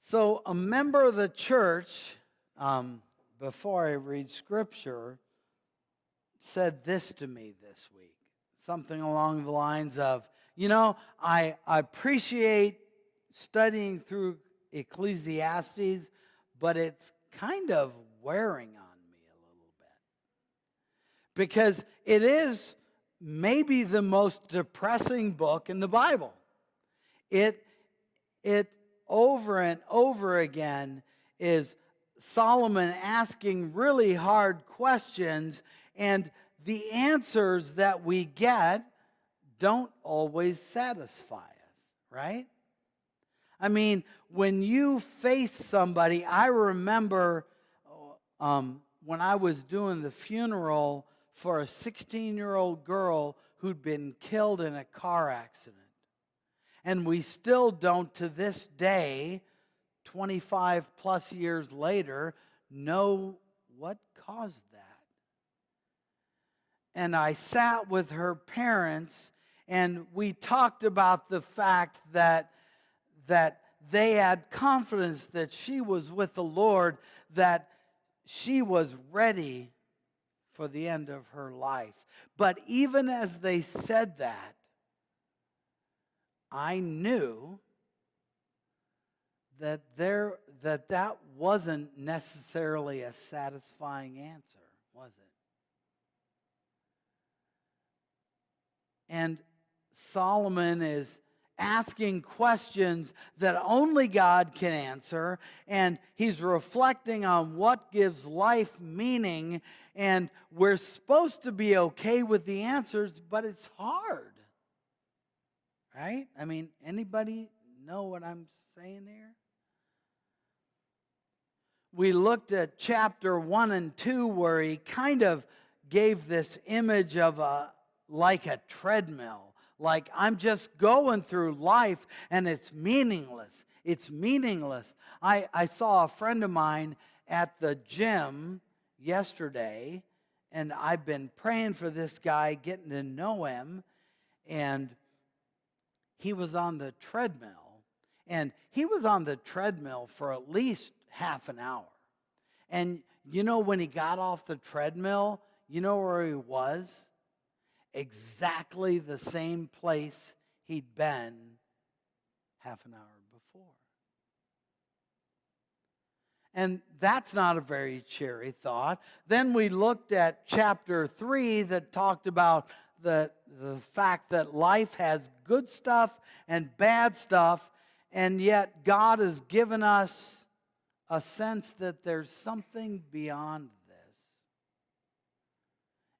So a member of the church, before I read scripture, said this to me this week. Something along the lines of, I appreciate studying through Ecclesiastes, but it's kind of wearing on me a little bit. Because it is maybe the most depressing book in the Bible. It over and over again is Solomon asking really hard questions, and the answers that we get don't always satisfy us, right? I mean, when you face somebody, I remember when I was doing the funeral for a 16-year-old girl who'd been killed in a car accident. And we still don't, to this day, 25 plus years later, know what caused that. And I sat with her parents, and we talked about the fact that they had confidence that she was with the Lord, that she was ready for the end of her life. But even as they said that, I knew that that wasn't necessarily a satisfying answer, was it? And Solomon is asking questions that only God can answer, and he's reflecting on what gives life meaning, and we're supposed to be okay with the answers, but it's hard. Right? I mean, anybody know what I'm saying here? We looked at chapter 1 and 2 where he kind of gave this image of like a treadmill. Like, I'm just going through life and it's meaningless. It's meaningless. I saw a friend of mine at the gym yesterday, and I've been praying for this guy, getting to know him, and he was on the treadmill, and he was on the treadmill for at least half an hour. And when he got off the treadmill, you know where he was? Exactly the same place he'd been half an hour before. And that's not a very cheery thought. Then we looked at chapter 3 that talked about the fact that life has good stuff and bad stuff, and yet God has given us a sense that there's something beyond this.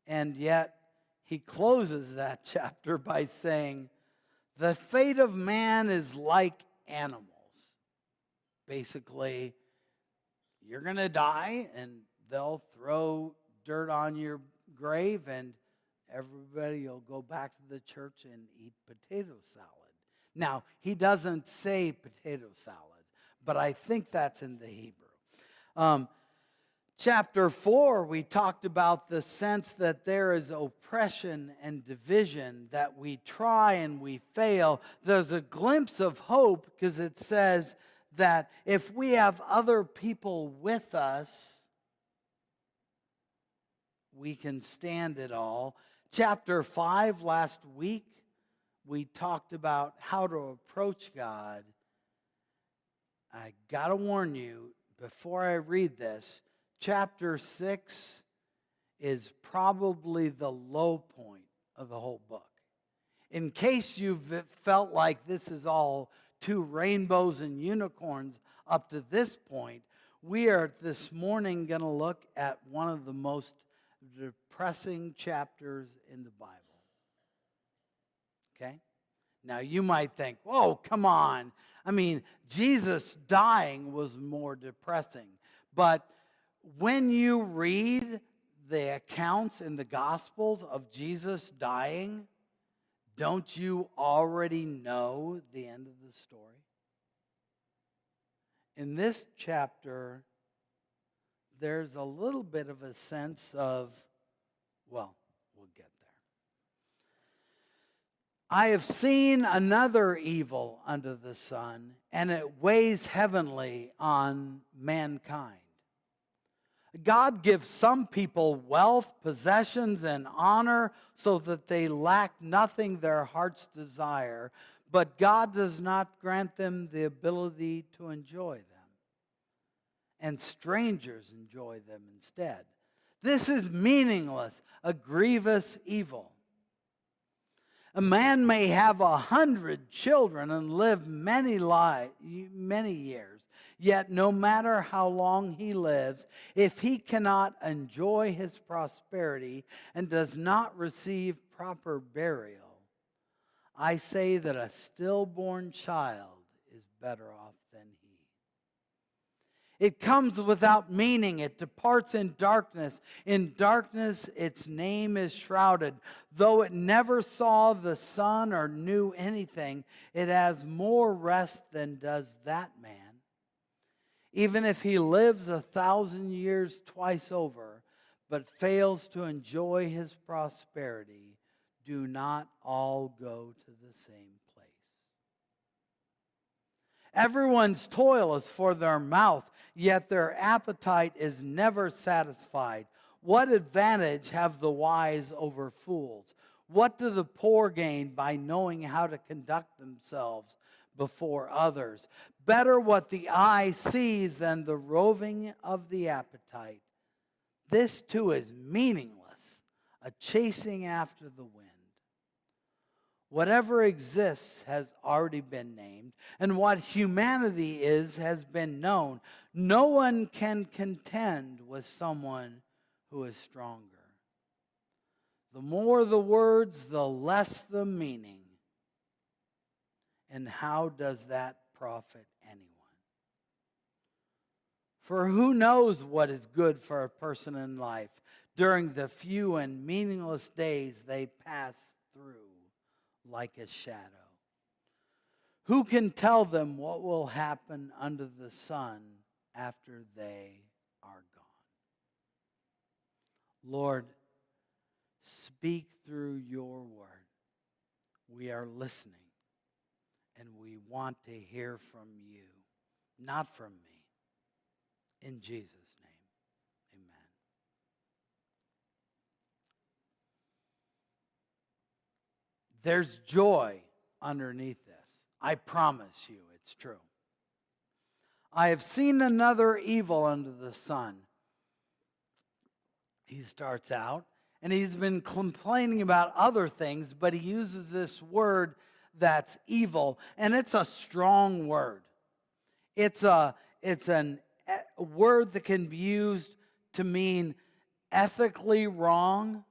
And yet, he closes that chapter by saying, the fate of man is like animals. Basically, you're going to die, and they'll throw dirt on your grave, and everybody will go back to the church and eat potato salad. Now, he doesn't say potato salad, but I think that's in the Hebrew. Chapter 4, we talked about the sense that there is oppression and division, that we try and we fail. There's a glimpse of hope because it says that if we have other people with us, we can stand it all. Chapter 5, last week, we talked about how to approach God. I got to warn you, before I read this, chapter 6 is probably the low point of the whole book. In case you've felt like this is all two rainbows and unicorns up to this point, we are this morning going to look at one of the most depressing chapters in the Bible. Okay? Now you might think, whoa, come on. I mean, Jesus dying was more depressing. But when you read the accounts in the Gospels of Jesus dying, don't you already know the end of the story? In this chapter, there's a little bit of a sense of, well, we'll get there. I have seen another evil under the sun, and it weighs heavily on mankind. God gives some people wealth, possessions, and honor so that they lack nothing their hearts desire, but God does not grant them the ability to enjoy them, and strangers enjoy them instead. This is meaningless, a grievous evil. A man may have 100 children and live many years. Yet no matter how long he lives, if he cannot enjoy his prosperity and does not receive proper burial, I say that a stillborn child is better off than he. It comes without meaning. It departs in darkness. In darkness, its name is shrouded. Though it never saw the sun or knew anything, it has more rest than does that man. Even if he lives 1,000 years twice over, but fails to enjoy his prosperity, do not all go to the same place. Everyone's toil is for their mouth, yet their appetite is never satisfied. What advantage have the wise over fools? What do the poor gain by knowing how to conduct themselves before others? Better what the eye sees than the roving of the appetite. This too is meaningless, a chasing after the wind. Whatever exists has already been named, and what humanity is has been known. No one can contend with someone who is stronger. The more the words, the less the meaning. And how does that profit anyone? For who knows what is good for a person in life during the few and meaningless days they pass through like a shadow? Who can tell them what will happen under the sun after they are gone? Lord, speak through your word. We are listening, and we want to hear from you, not from me. In Jesus' name, amen. There's joy underneath this. I promise you it's true. I have seen another evil under the sun. He starts out, and he's been complaining about other things, but he uses this word that's evil, and it's a strong word. It's a word that can be used to mean ethically wrong.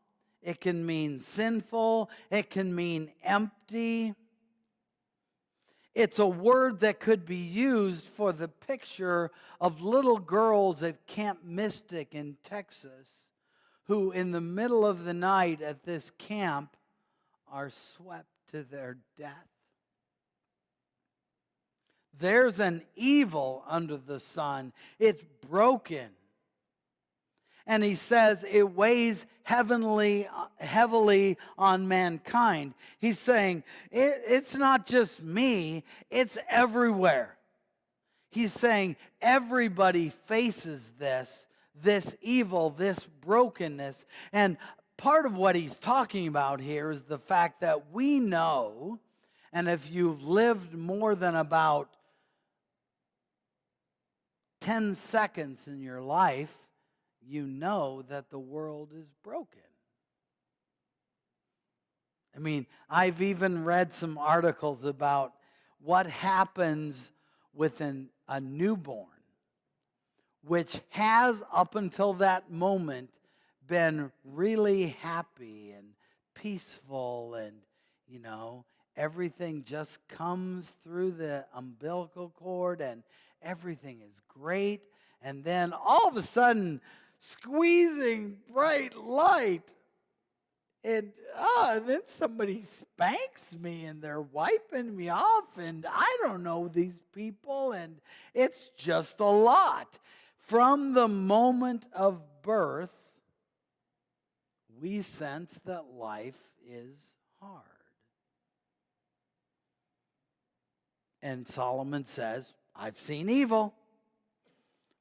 It can mean sinful. It can mean empty. It's a word that could be used for the picture of little girls at Camp Mystic in Texas who in the middle of the night at this camp are swept to their death. There's an evil under the sun. It's broken. And he says it weighs heavily on mankind. He's saying it's not just me, it's everywhere. He's saying everybody faces this evil, this brokenness. And part of what he's talking about here is the fact that we know, and if you've lived more than about 10 seconds in your life, you know that the world is broken. I mean, I've even read some articles about what happens with a newborn, which has up until that moment been really happy and peaceful, and, everything just comes through the umbilical cord and everything is great. And then all of a sudden, squeezing bright light, and then somebody spanks me and they're wiping me off, and I don't know these people, and it's just a lot. From the moment of birth, we sense that life is hard. And Solomon says, I've seen evil.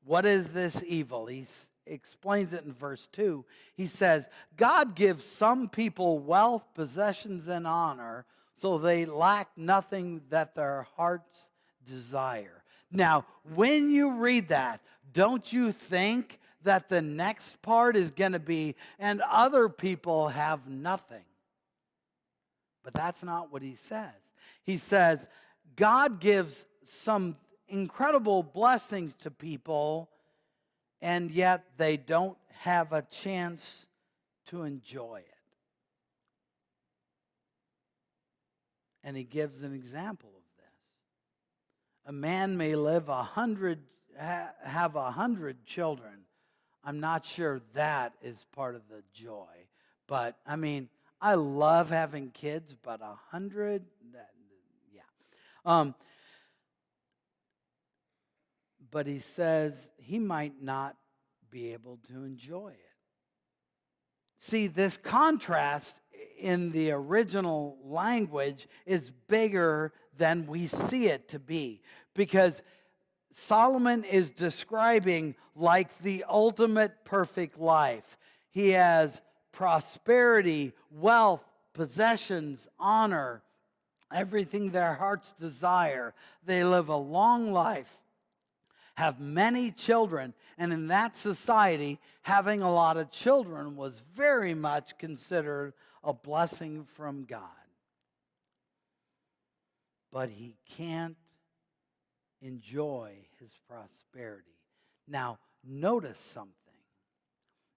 What is this evil? He explains it in verse 2. He says, God gives some people wealth, possessions, and honor, so they lack nothing that their hearts desire. Now, when you read that, don't you think that the next part is going to be, and other people have nothing? But that's not what he says. He says, God gives some incredible blessings to people, and yet they don't have a chance to enjoy it. And he gives an example of this. A man may live have 100 children. I'm not sure that is part of the joy. But, I mean, I love having kids, but 100, yeah. But he says he might not be able to enjoy it. See, this contrast in the original language is bigger than we see it to be, because Solomon is describing like the ultimate perfect life. He has prosperity, wealth, possessions, honor, everything their hearts desire. They live a long life, have many children, and in that society, having a lot of children was very much considered a blessing from God. But he can't enjoy his prosperity. Now, notice something.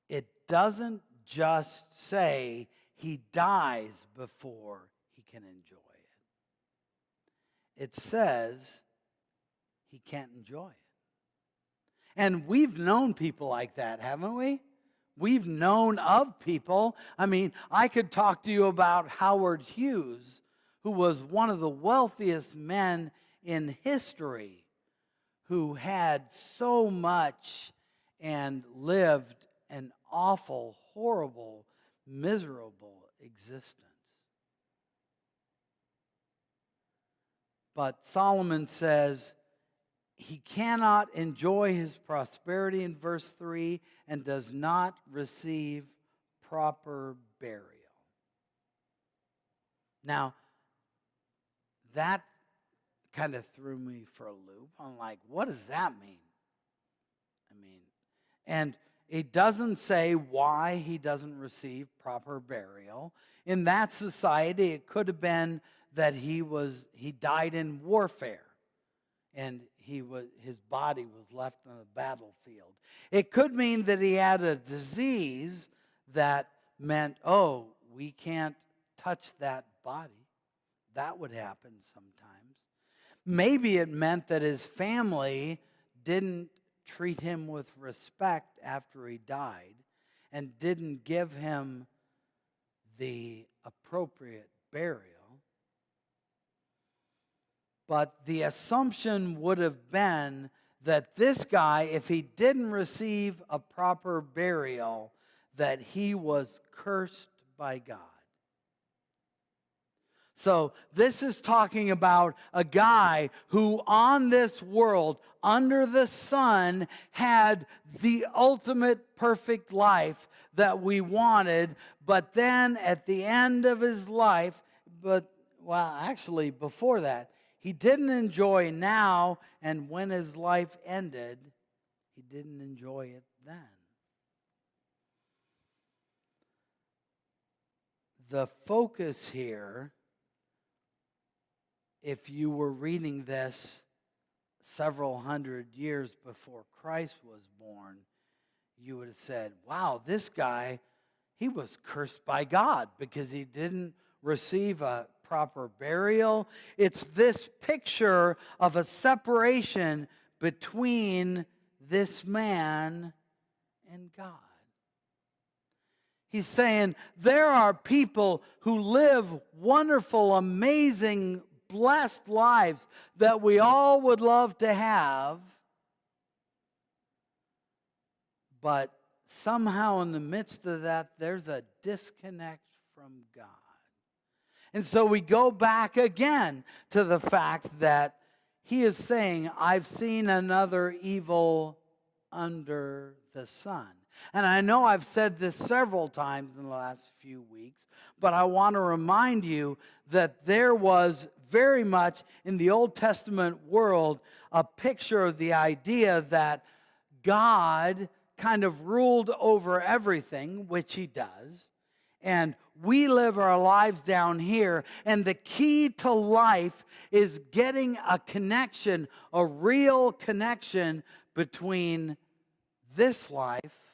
It doesn't just say he dies before he can enjoy it. It says he can't enjoy it. And we've known people like that, haven't we? We've known of people. I mean, I could talk to you about Howard Hughes, who was one of the wealthiest men in history, who had so much and lived an awful, horrible, miserable existence. But Solomon says he cannot enjoy his prosperity in verse 3 and does not receive proper burial. Now, that kind of threw me for a loop. I'm like, what does that mean? And it doesn't say why he doesn't receive proper burial. In that society, it could have been that he died in warfare, and his body was left on the battlefield. It could mean that he had a disease that meant, we can't touch that body. That would happen sometimes. Maybe it meant that his family didn't treat him with respect after he died and didn't give him the appropriate burial. But the assumption would have been that this guy, if he didn't receive a proper burial, that he was cursed by God. So this is talking about a guy who on this world, under the sun, had the ultimate perfect life that we wanted, but then at the end of his life, actually before that, he didn't enjoy now, and when his life ended, he didn't enjoy it then. The focus here, if you were reading this several hundred years before Christ was born, you would have said, wow, this guy, he was cursed by God because he didn't receive a proper burial. It's this picture of a separation between this man and God. He's saying there are people who live wonderful, amazing, blessed lives that we all would love to have, but somehow in the midst of that, there's a disconnect from God. And so we go back again to the fact that he is saying, I've seen another evil under the sun. And I know I've said this several times in the last few weeks, but I want to remind you that there was very much in the Old Testament world a picture of the idea that God kind of ruled over everything, which he does, and we live our lives down here, and the key to life is getting a connection, a real connection between this life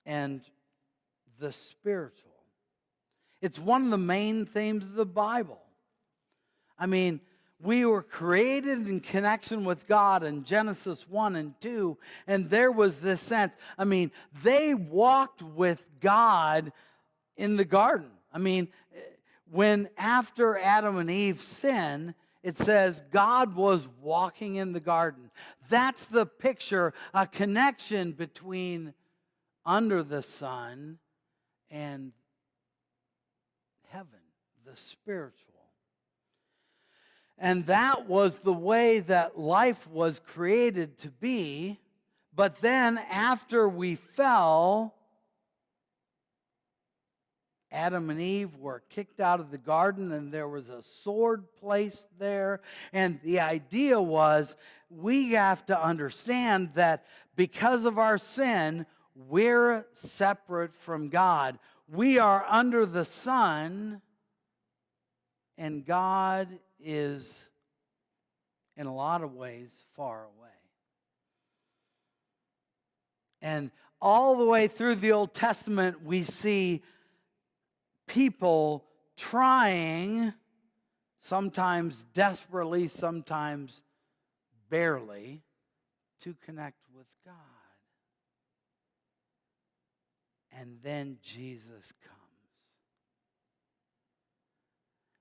and the spiritual. It's one of the main themes of the Bible. I mean, we were created in connection with God in Genesis 1 and 2, and there was this sense. I mean, they walked with God in the garden. I mean, when after Adam and Eve sinned, it says God was walking in the garden. That's the picture, a connection between under the sun and heaven, the spiritual. And that was the way that life was created to be. But then after we fell, Adam and Eve were kicked out of the garden, and there was a sword placed there. And the idea was, we have to understand that because of our sin, we're separate from God. We are under the sun, and God is, in a lot of ways, far away. And all the way through the Old Testament, we see people trying, sometimes desperately, sometimes barely, to connect with God. And then Jesus comes,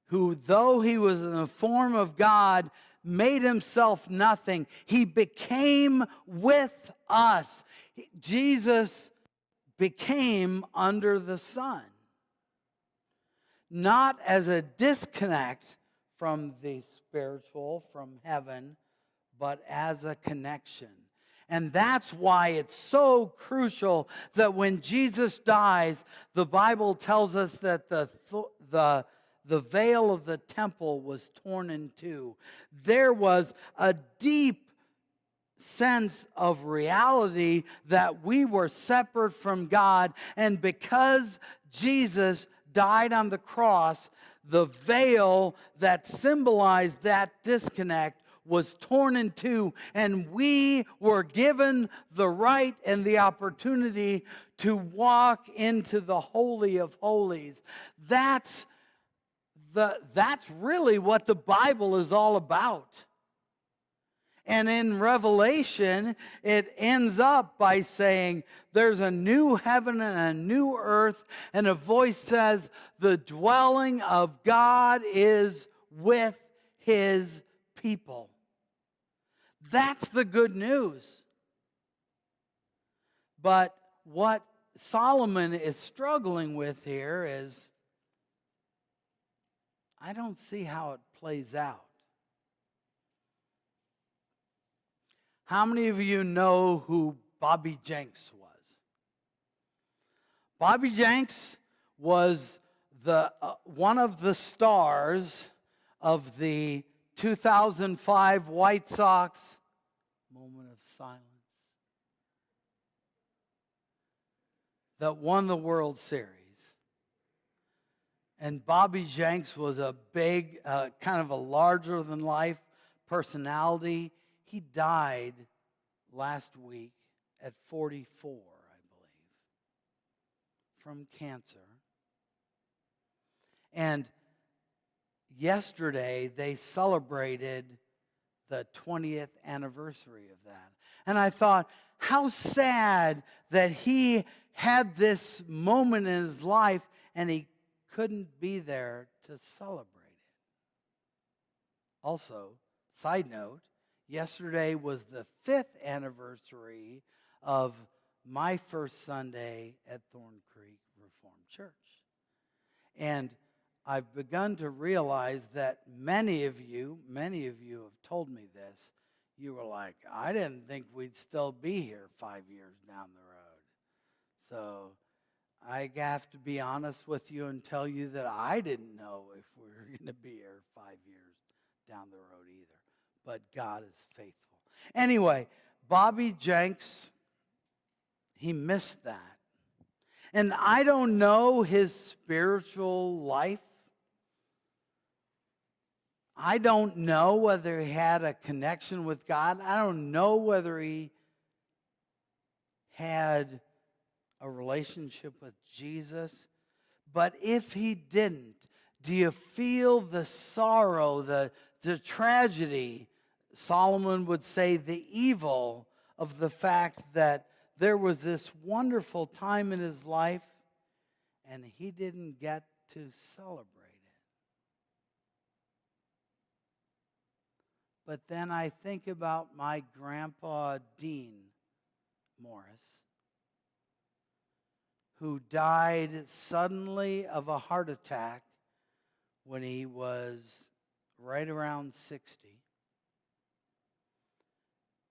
who, though he was in the form of God, made himself nothing. He became with us. Jesus became under the sun, not as a disconnect from the spiritual, from heaven, but as a connection. And that's why it's so crucial that when Jesus dies, the Bible tells us that the veil of the temple was torn in two. There was a deep sense of reality that we were separate from God, and because Jesus died on the cross, the veil that symbolized that disconnect was torn in two, and we were given the right and the opportunity to walk into the Holy of Holies. That's really what the Bible is all about. And in Revelation, it ends up by saying, there's a new heaven and a new earth, and a voice says, the dwelling of God is with his people. That's the good news. But what Solomon is struggling with here is, I don't see how it plays out. How many of you know who Bobby Jenks was? Bobby Jenks was one of the stars of the 2005 White Sox. Moment of silence. That won the World Series. And Bobby Jenks was a big, kind of a larger-than-life personality. He died last week at 44, I believe, from cancer. And yesterday, they celebrated the 20th anniversary of that. And I thought, how sad that he had this moment in his life and he couldn't be there to celebrate it. Also, side note, yesterday was the 5th anniversary of my first Sunday at Thorn Creek Reformed Church. And I've begun to realize that many of you have told me this. You were like, I didn't think we'd still be here 5 years down the road. So I have to be honest with you and tell you that I didn't know if we were going to be here 5 years down the road either. But God is faithful. Anyway, Bobby Jenks, he missed that. And I don't know his spiritual life. I don't know whether he had a connection with God. I don't know whether he had a relationship with Jesus. But if he didn't, do you feel the sorrow, the tragedy, Solomon would say the evil of the fact that there was this wonderful time in his life and he didn't get to celebrate it? But then I think about my grandpa, Dean Morris, who died suddenly of a heart attack when he was right around 60.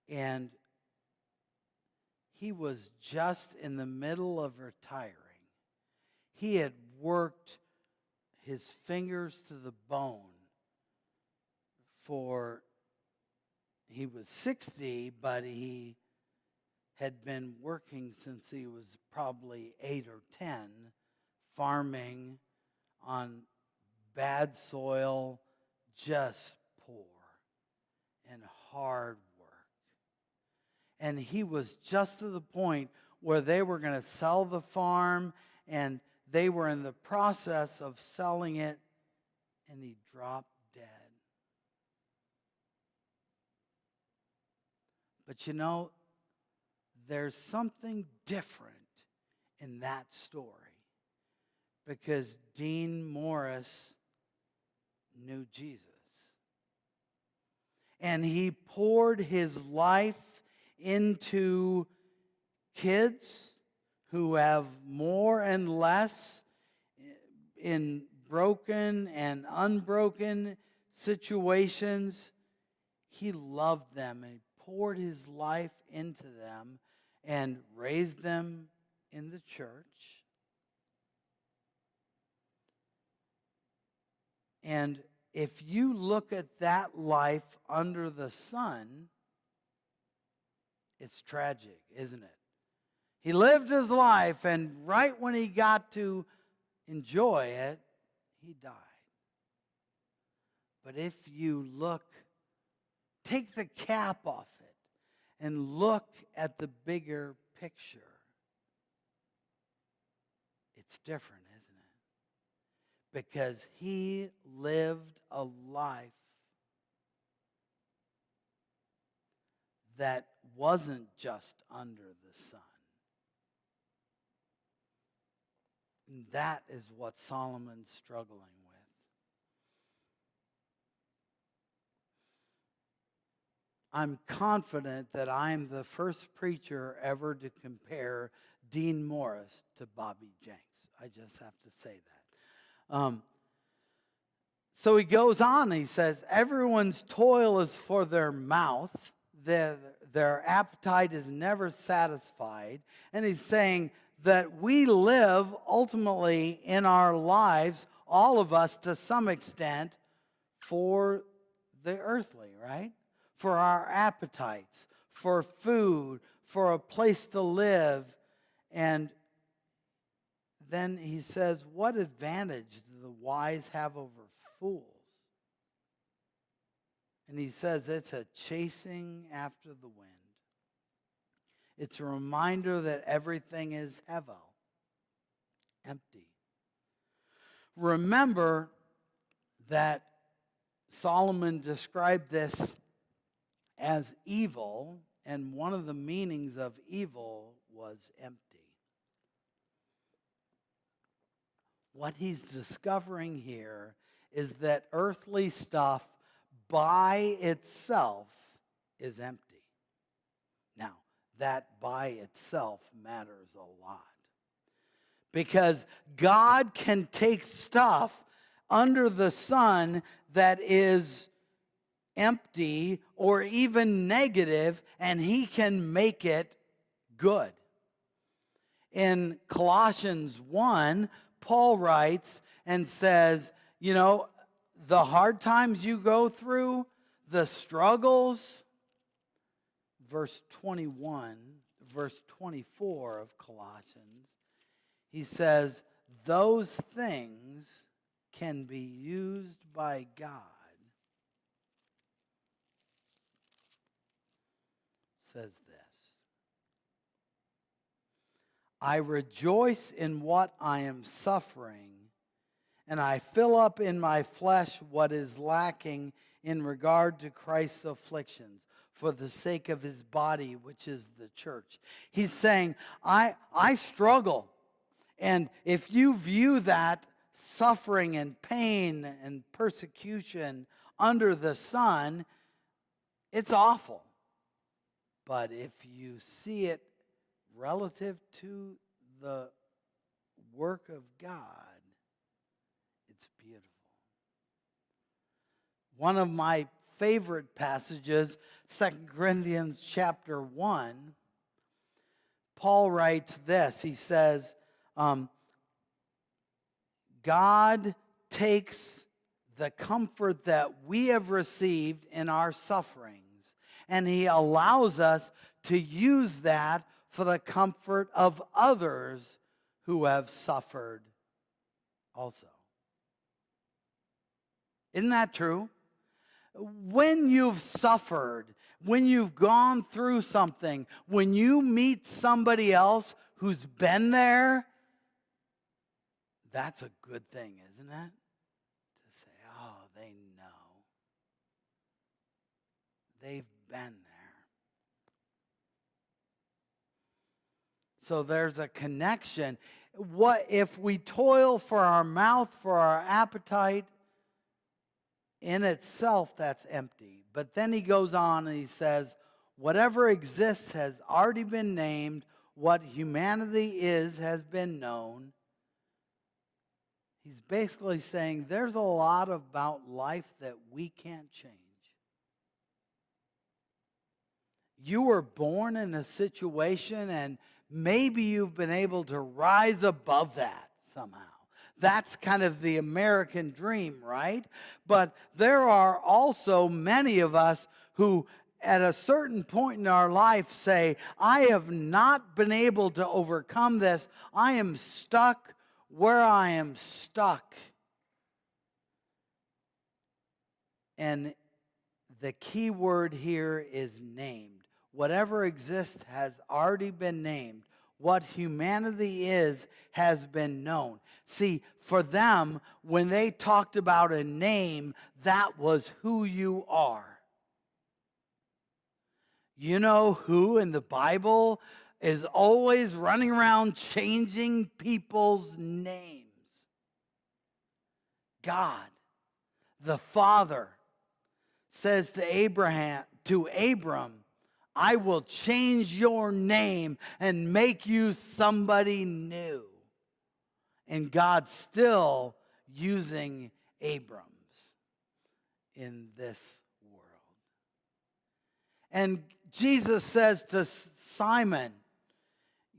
And he was just in the middle of retiring. He had worked his fingers to the bone he was 60, but he had been working since he was probably 8 or 10, farming on bad soil, just poor and hard work. And he was just to the point where they were going to sell the farm, and they were in the process of selling it, and he dropped dead. But you know, there's something different in that story, because Dean Morris knew Jesus. And he poured his life into kids who have more and less in broken and unbroken situations. He loved them and he poured his life into them and raised them in the church. And if you look at that life under the sun, it's tragic, isn't it? He lived his life, and right when he got to enjoy it, he died. But if you look, take the cap off it and look at the bigger picture, it's different, isn't it? Because he lived a life that wasn't just under the sun. And that is what Solomon's struggling with. I'm confident that I'm the first preacher ever to compare Dean Morris to Bobby Jenks. I just have to say that. So he goes on, he says, everyone's toil is for their mouth. Their appetite is never satisfied. And he's saying that we live ultimately in our lives, all of us to some extent, for the earthly, right? For our appetites, for food, for a place to live. And then he says, what advantage do the wise have over fools? And he says it's a chasing after the wind. It's a reminder that everything is hevel, empty. Remember that Solomon described this as evil, and one of the meanings of evil was empty. What he's discovering here is that earthly stuff by itself is empty. Now, that by itself matters a lot, because God can take stuff under the sun that is empty or even negative, and he can make it good. In Colossians 1, Paul writes and says, the hard times you go through, the struggles, verse 21, verse 24 of Colossians, he says, those things can be used by God. Says this, I rejoice in what I am suffering, and I fill up in my flesh what is lacking in regard to Christ's afflictions for the sake of his body, which is the church. He's saying, I struggle. And if you view that suffering and pain and persecution under the sun, it's awful. But if you see it relative to the work of God, it's beautiful. One of my favorite passages, 2 Corinthians chapter 1, Paul writes this. He says, God takes the comfort that we have received in our sufferings, and he allows us to use that for the comfort of others who have suffered also. Isn't that true? When you've suffered, when you've gone through something, when you meet somebody else who's been there, that's a good thing, isn't it? To say, oh, they know. They've been there. So there's a connection. What if we toil for our mouth, for our appetite? In itself, that's empty. But then he goes on and he says, whatever exists has already been named. What humanity is has been known. He's basically saying there's a lot about life that we can't change. You were born in a situation, and maybe you've been able to rise above that somehow. That's kind of the American dream, right? But there are also many of us who at a certain point in our life say, I have not been able to overcome this. I am stuck where I am stuck. And the key word here is named. Whatever exists has already been named. What humanity is has been known. See, for them, when they talked about a name, that was who you are. You know who in the Bible is always running around changing people's names? God, the Father, says to Abram, I will change your name and make you somebody new. And God's still using Abrams in this world. And Jesus says to Simon,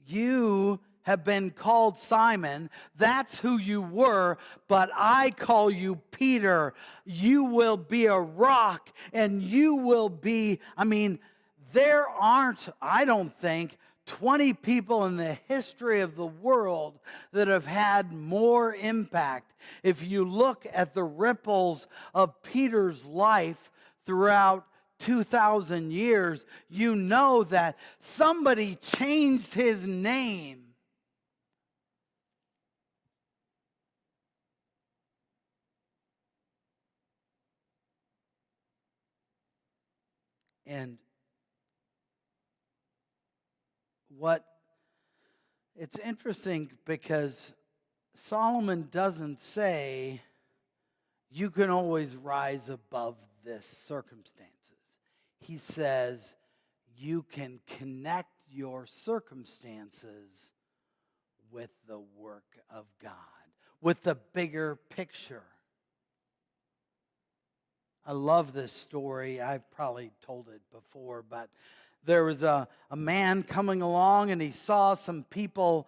you have been called Simon. That's who you were, but I call you Peter. You will be a rock, and you will be, there aren't, I don't think, 20 people in the history of the world that have had more impact. If you look at the ripples of Peter's life throughout 2,000 years, you know that somebody changed his name. And it's interesting because Solomon doesn't say you can always rise above this circumstances. He says you can connect your circumstances with the work of God, with the bigger picture. I love this story. I've probably told it before, but there was a man coming along and he saw some people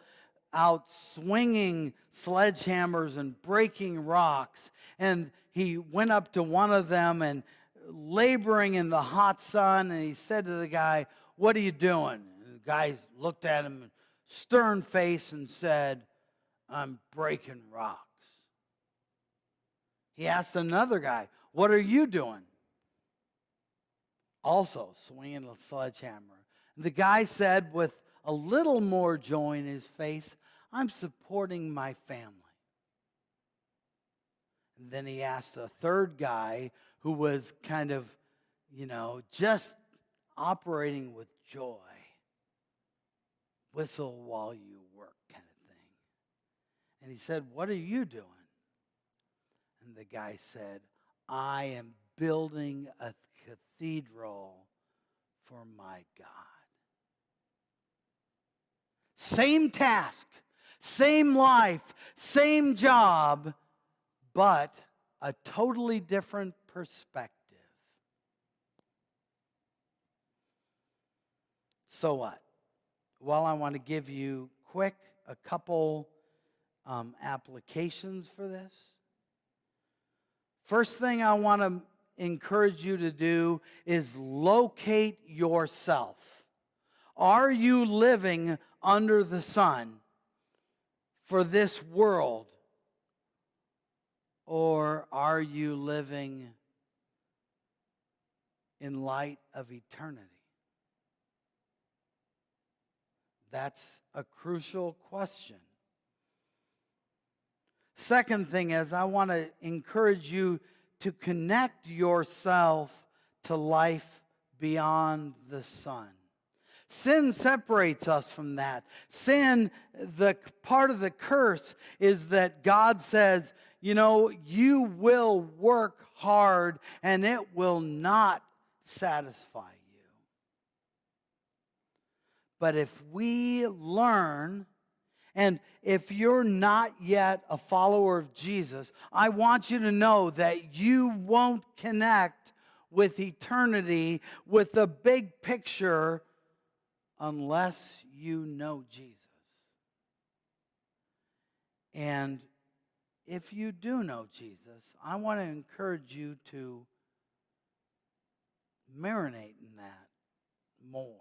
out swinging sledgehammers and breaking rocks. And he went up to one of them and laboring in the hot sun, and he said to the guy, "What are you doing?" And the guy looked at him, stern face, and said, "I'm breaking rocks." He asked another guy, "What are you doing?" Also swinging a sledgehammer. And the guy said with a little more joy in his face, "I'm supporting my family." And then he asked a third guy who was kind of, just operating with joy. Whistle while you work kind of thing. And he said, "What are you doing?" And the guy said, "I am building a cathedral for my God." Same task, same life, same job, but a totally different perspective. So what? Well, I want to give you a couple applications for this. First thing I want to encourage you to do is locate yourself. Are you living under the sun for this world, or are you living in light of eternity? That's a crucial question. Second thing is, I want to encourage you to connect yourself to life beyond the sun. Sin separates us from that. Sin, the part of the curse is that God says, you will work hard and it will not satisfy you. But if we learn, and if you're not yet a follower of Jesus, I want you to know that you won't connect with eternity, with the big picture, unless you know Jesus. And if you do know Jesus, I want to encourage you to marinate in that more.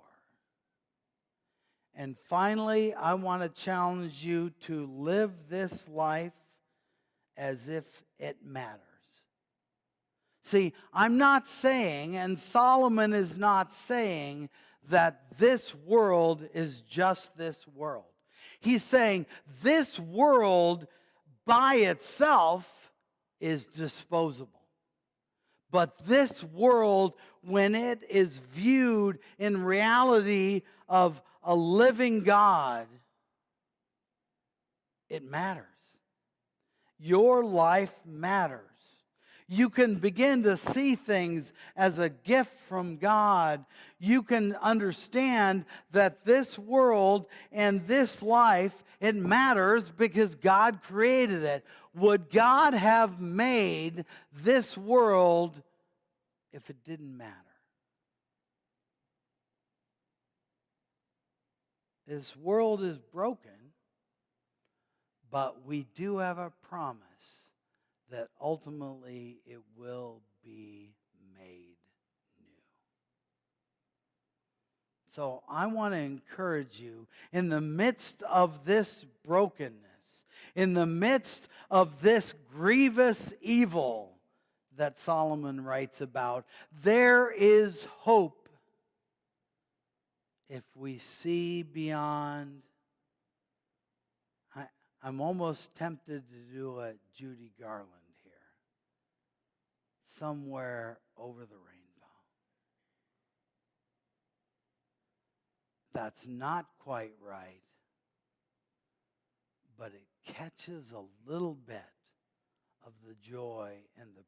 And finally, I want to challenge you to live this life as if it matters. See, I'm not saying, and Solomon is not saying, that this world is just this world. He's saying this world by itself is disposable. But this world, when it is viewed in reality of a living God, it matters. Your life matters. You can begin to see things as a gift from God. You can understand that this world and this life, it matters because God created it. Would God have made this world if it didn't matter? This world is broken, but we do have a promise that ultimately it will be made new. So I want to encourage you, in the midst of this brokenness, in the midst of this grievous evil that Solomon writes about, there is hope if we see beyond. I'm almost tempted to do a Judy Garland here. Somewhere over the rainbow. That's not quite right, but it catches a little bit of the joy and the